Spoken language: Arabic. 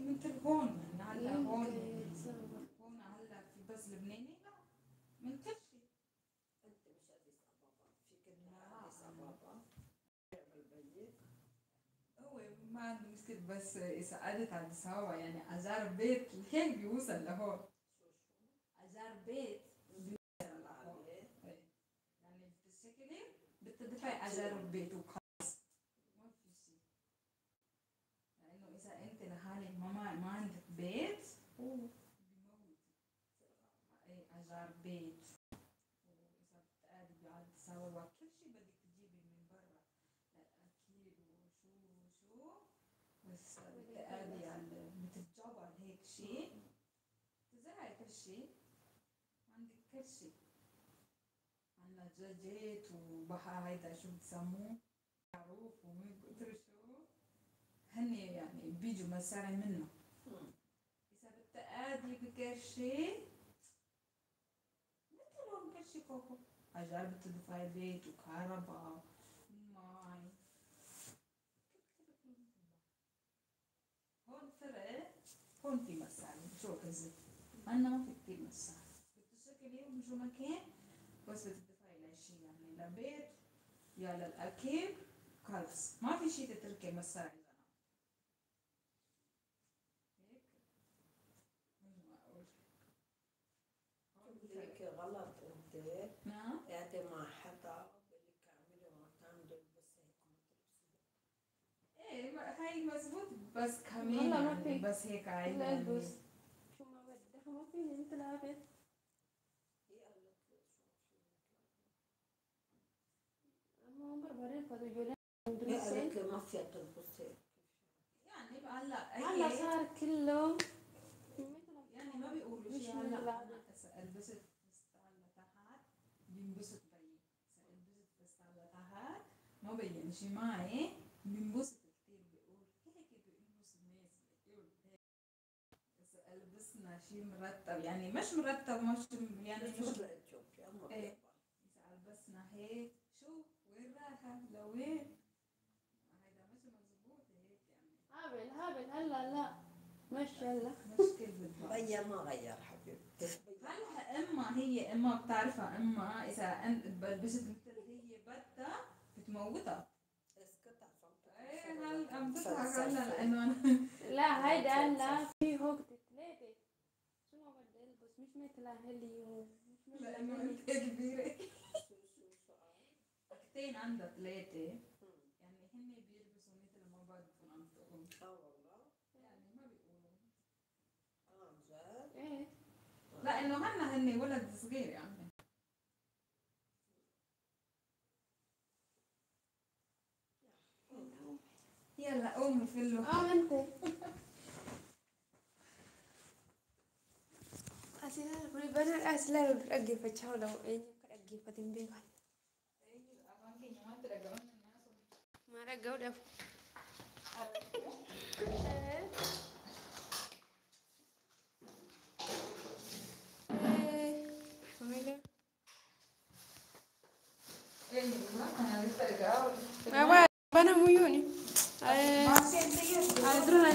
مثل هون يعني هلا هون هلا في بس لبناني لا من كل شيء. انت مش اديس ابابا فيك تروح اديس ابابا بالبيت. هو ما عنده مشكلة بس إذا قعدت على السوا يعني أجار بيت هيك بيوصل لهون. أجار بيت بيوصل لهون. يعني بتشتكلي بتدفعي أجار البيت وخلص ما في شيء. لأنه إذا أنت لحالك ما عندك بيت بيموت أجار بيت. وإذا بتقعدي على السوا وكل شيء بدك تجيبي من برا أكيد وشو بس بتقعدي على بتتجبر هيك شيء تزرعي كل شيء عندك كل شيء. عنا دجاجات وبحر هيدا شو بتسموه معروف ومن قدر شو هني يعني بيجوا مصاري منه. إذا بتقعدي بكرشي مثل هون كرشي كوكو أجار بتدفعي بيت وكهرباء وماي. هون فرق هون في مصاري شو قصدي عنا ما في كتير مصاري بتشتغلي وشو مكان بس بتدفعي لشي يعني لبيت يا للأكل خلص ما في شي تتركي مصاري زنا هيك مش معقول. هيك غلط انت. نعم قاعدة مع حدا بدك تعملي مكان تلبس هيك ما تلبسي. ايه هاي مزبوط بس كمان يعني بس هيك عادي البس شو ما بدك ما فيني انت لابس. هي قالت لي شو اما بربرين فضو جولين هي قالت لي ما فيها تلبس هيك. يعني هلا صار كله يعني ما بيقولوا شي هلا اذا لبست فستان لتحت بينبسط بيي اذا لبست فستان لتحت ما بين شي معي بينبسط كتير بيقول هيك بينبسط الناس بيقول هيك. اذا لبسنا شي مرتب يعني مش مرتب مش يعني مش ايه اذا لبسنا هيك شو وين رايحة لوين هيدا مش مزبوط هيك يعني هابل هلا لا مش هلا مشكل بالضبط. بيا ما غير حبيبتي. هلا اما بتعرفها اما اذا انت بلبست مثل هي بدها بتموتها. اسكت عشان ايه هلا عم تضحك هلا لانه انا لا هيدا هلا في هوك ثلاثة شو ما بدي البس مش مثل هلي ومش مثل لانه انت كبيره. اختين عندها ثلاثه يعني هن بيلبسوا مثل ما بدهم عم تقول. والله يعني ما بيقولوا عن جد. ايه لانه هن ولد صغير يعني. يلا قومي فلو. انت أسئلة البريبانا أسئلة الأجي فتشاو إيه كأجي فتين بيوان ما رجعوا ده أنا بنا ميوني. أنا تروح